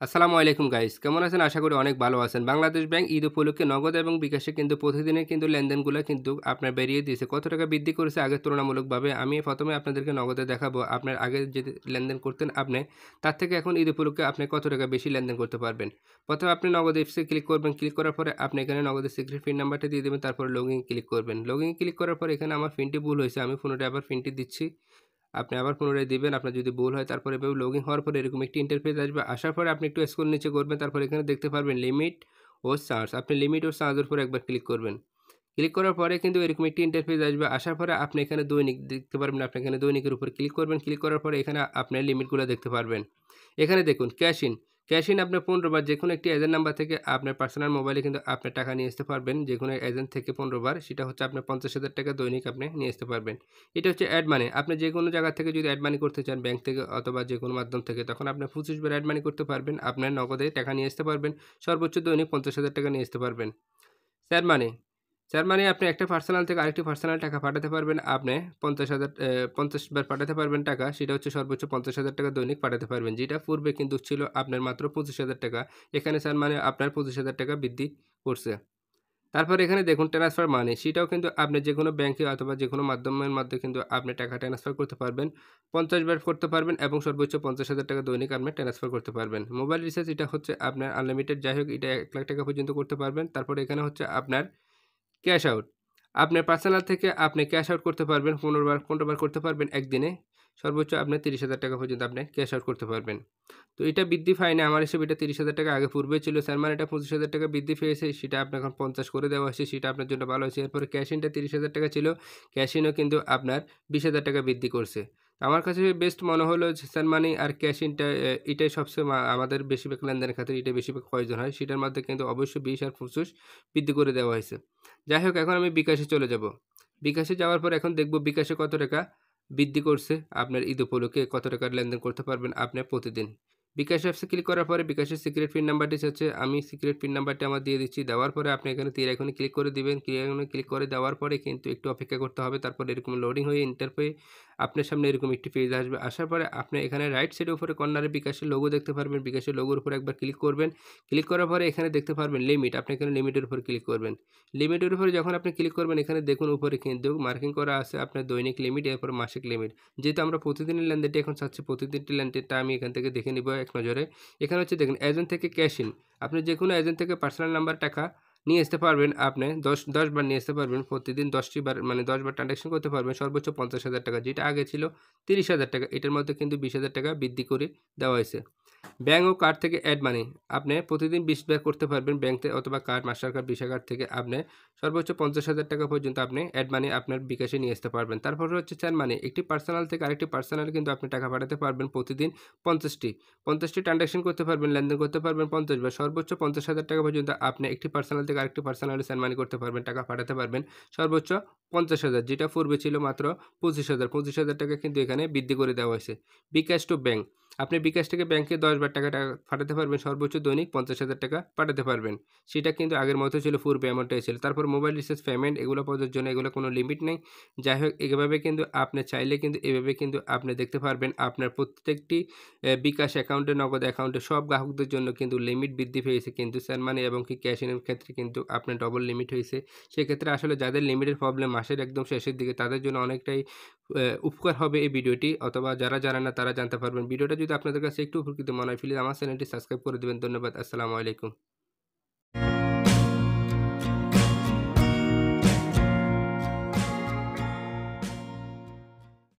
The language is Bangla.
আসসালামু আলাইকুম গাইস, কেমন আছেন? আশা করি অনেক ভালো আছেন। বাংলাদেশ ব্যাংক ঈদ উপলক্ষে নগদ এবং বিকাশে কিন্তু প্রতিদিনের কিন্তু লেনদেনগুলো কিন্তু আপনার বেরিয়ে দিয়েছে। কত টাকা বৃদ্ধি করেছে আগের তুলনামূলকভাবে? আমি প্রথমে আপনাদেরকে নগদে দেখাবো। আপনার আগে যে লেনদেন করতেন আপনি, তার থেকে এখন ঈদ উপলক্ষে আপনি কত টাকা বেশি লেনদেন করতে পারবেন। প্রথমে আপনি নগদ অ্যাপসে ক্লিক করবেন। ক্লিক করার পরে আপনি এখানে নগদের সিক্রেট পিন নাম্বারটা দিয়ে দেবেন। তারপরে লগইন ক্লিক করবেন। লগইন ক্লিক করার পরে এখানে আমার পিনটি ভুল হয়েছে। আমি পুনরায় আবার পিনটি দিচ্ছি। আপনি আবার পুনরায় দিবেন। আপনার যদি ভুল হয় তারপরে এভাবে লগইন হওয়ার পরে এরকম একটি ইন্টারফেস আসবে। আসার পরে আপনি একটু স্ক্রল নিচে করবেন। তারপর এখানে দেখতে পারবেন লিমিট ও চার্জ। আপনি লিমিট ও চার্জের উপর একবার ক্লিক করবেন। ক্লিক করার পরে কিন্তু এরকম একটি ইন্টারফেস আসবে। আসার পরে আপনি এখানে দৈনিক দেখতে পারবেন। আপনি এখানে দৈনিকের উপর ক্লিক করবেন। ক্লিক করার পরে এখানে আপনার লিমিটগুলো দেখতে পারবেন। এখানে দেখুন ক্যাশ ইন। ক্যাশ ইন আপনি ১৫ বার যেকোনো একটি এজেন্ট নাম্বার থেকে আপনার পার্সোনাল মোবাইলে কিন্তু আপনি টাকা নিয়ে আসতে পারবেন। যেকোনো এজেন্ট থেকে ১৫ বার। সেটা হচ্ছে আপনার ৫০,০০০ টাকা দৈনিক আপনি নিয়ে আসতে পারবেন। এটা হচ্ছে অ্যাড মানি। আপনি যেকোনো জায়গা থেকে যদি অ্যাড মানি করতে চান ব্যাংক থেকে অথবা যেকোনো মাধ্যম থেকে, তখন আপনি ২৫ বার অ্যাড মানি করতে পারবেন। আপনার নগদে টাকা নিয়ে আসতে পারবেন। সর্বোচ্চ দৈনিক ৫০,০০০ টাকা নিয়ে আসতে পারবেন। স্যার মানি। স্যার মানি আপনি একটা পার্সোনাল থেকে আরেকটি পার্সোনাল টাকা পাঠাতে পারবেন। আপনি ৫০ বার পাঠাতে পারবেন টাকা। সেটা হচ্ছে সর্বোচ্চ ৫০,০০০ টাকা দৈনিক পাঠাতে পারবেন। যেটা পূর্বে কিন্তু ছিল আপনার মাত্র ২৫,০০০ টাকা। এখানে স্যার মানে আপনার ২৫,০০০ টাকা বৃদ্ধি করছে। তারপরে এখানে দেখুন ট্রান্সফার মানি। সেটাও কিন্তু আপনি যেকোনো ব্যাংকে অথবা যেকোনো মাধ্যমের মাধ্যমে কিন্তু আপনি টাকা ট্রান্সফার করতে পারবেন। ৫০ বার করতে পারবেন এবং সর্বোচ্চ ৫০,০০০ টাকা দৈনিক আপনি ট্রান্সফার করতে পারবেন। মোবাইল রিচার্জ এটা হচ্ছে আপনার আনলিমিটেড, যাই হোক এটা ৳১,০০,০০০ টাকা পর্যন্ত করতে পারবেন। তারপরে এখানে হচ্ছে আপনার ক্যাশ আউট। আপনার পার্সোনাল থেকে আপনি ক্যাশ আউট করতে পারবেন ১৫ বার করতে পারবেন একদিনে। সর্বোচ্চ আপনার ৳৩০,০০০ টাকা পর্যন্ত আপনি ক্যাশ আউট করতে পারবেন। তো এটা বৃদ্ধি পায়নি, আমার হিসেবে এটা ৳৩০,০০০ টাকা আগে পূর্বে ছিল। স্যার মানে এটা ৳২৫,০০০ টাকা বৃদ্ধি পেয়েছে। সেটা আপনার এখন ৫০ করে দেওয়া হয়েছে। সেটা আপনার জন্য ভালো হয়েছে। এরপরে ক্যাশ ইনটা ৳৩০,০০০ টাকা ছিল। ক্যাশ ইনও কিন্তু আপনার ৳২০,০০০ টাকা বৃদ্ধি করছে। তো আমার কাছে বেস্ট মনে হলো যে স্যার মানি আর ক্যাশ ইনটা এটাই সবচেয়ে আমাদের বেশিরভাগ লেনদেনের ক্ষেত্রে এটাই বেশিরভাগ প্রয়োজন হয়। সেটার মধ্যে কিন্তু অবশ্যই ২০ আর ২৫ বৃদ্ধি করে দেওয়া হয়েছে। যাই হোক এখন আমি বিকাশে চলে যাব। বিকাশে যাওয়ার পর এখন দেখব বিকাশে কত টাকা বৃদ্ধি করছে। আপনার ঈদ উপলক্ষে কত টাকার লেনদেন করতে পারবেন আপনি প্রতিদিন। বিকাশ অ্যাপসে ক্লিক করার পরে বিকাশের সিক্রেট পিন নাম্বারটি চাচ্ছে। আমি সিক্রেট পিন নাম্বারটি আমার দিয়ে দিচ্ছি। দেওয়ার পরে আপনি এখানে তীর আইকনে ক্লিক করে দিবেন। তীর আইকনে ক্লিক করে দেওয়ার পরে কিন্তু একটু অপেক্ষা করতে হবে। তারপরে এরকম লোডিং হয়ে ইন্টারফেস আপনার সামনে এরকম একটি পেজ আসবে। আসার পরে আপনি এখানে রাইট সাইডের উপরে কর্নারে বিকাশের লোগো দেখতে পারবেন। বিকাশের লোগোর উপরে একবার ক্লিক করবেন। ক্লিক করার পরে এখানে দেখতে পারবেন লিমিট। আপনি এখানে লিমিটের উপর ক্লিক করবেন। লিমিটের উপরে যখন আপনি ক্লিক করবেন এখানে দেখুন উপরে কিন্তু মার্কিং করা আছে আপনার দৈনিক লিমিট, এরপর মাসিক লিমিট। যেহেতু আমরা প্রতিদিনের লেনদেনটা এখন চাচ্ছি, প্রতিদিনটি লেনদেনটা আমি এখান থেকে দেখে নিব এক নজরে। এখানে হচ্ছে দেখুন এজেন্ট থেকে ক্যাশ ইন। আপনি যেকোনো এজেন্ট থেকে পার্সোনাল নাম্বার টাকা নিয়ে আসতে পারবেন। আপনি ১০ বার নিয়ে আসতে পারবেন। প্রতিদিন ১০টি বার মানে ১০ বার ট্রান্সেকশন করতে পারবেন। সর্বোচ্চ ৫০,০০০ টাকা, যেটা আগে ছিল ৳৩০,০০০ টাকা। এটার মধ্যে কিন্তু ৳২০,০০০ টাকা বৃদ্ধি করে দেওয়া হয়েছে। ব্যাংক ও কার্ড থেকে অ্যাড মানি। আপনি প্রতিদিন ২০ বার করতে পারবেন ব্যাংক অথবা card, master card, visa card থেকে আপনি সর্বোচ্চ ৫০,০০০ টাকা পর্যন্ত আপনি অ্যাড মানি আপনার বিকাশে নিয়ে আসতে পারবেন। তারপরে হচ্ছে চার মানি। একটি পার্সোনাল থেকে আরেকটি পার্সোনালে কিন্তু আপনি টাকা পাঠাতে পারবেন প্রতিদিন ৫০টি। ৫০টি ট্রান্সাকশন করতে পারবেন, লেনদেন করতে পারবেন ৫০ বার। সর্বোচ্চ ৫০,০০০ টাকা পর্যন্ত আপনি একটি পার্সোনাল থেকে আরেকটি পার্সোনালে সেন্ড মানি করতে পারবেন, টাকা পাঠাতে পারবেন। সর্বোচ্চ ৫০,০০০, যেটা পূর্বে ছিল মাত্র ২৫,০০০। ২৫,০০০ টাকা কিন্তু এখানে বৃদ্ধি করে দেওয়া হয়েছে। বিকাশ টু ব্যাংক। আপনি বিকাশ থেকে ব্যাংকে ১০ বার টাকা পাঠাতে পারবেন। সর্বোচ্চ দৈনিক ৫০,০০০ টাকা পাঠাতে পারবেন। সেটা কিন্তু আগের মতো ছিল, পূর্বে এমনটাই ছিল। তারপর মোবাইল রিচার্জ পেমেন্ট এগুলো পাওয়ার জন্য এগুলো কোনো লিমিট নেই। যাই হোক এভাবে কিন্তু আপনি চাইলে কিন্তু এভাবে কিন্তু আপনি দেখতে পারবেন আপনার প্রত্যেকটি বিকাশ অ্যাকাউন্টে, নগদ অ্যাকাউন্টে সব গ্রাহকদের জন্য কিন্তু লিমিট বৃদ্ধি পেয়েছে কিন্তু সেন্ড মানি এবং কি ক্যাশ ইনের ক্ষেত্রে কিন্তু আপনার ডবল লিমিট হয়েছে। সেক্ষেত্রে আসলে যাদের লিমিটের প্রবলেম মাসের একদম শেষের দিকে তাদের জন্য অনেকটাই উপকার হবে এই ভিডিওটি, অথবা যারা জানেন না তারা জানতে পারবেন। ভিডিওটা যদি আপনাদের কাছে একটু উপকৃত মনে হয় প্লিজ আমার চ্যানেলটি সাবস্ক্রাইব করে দেবেন। ধন্যবাদ। আসসালামু আলাইকুম।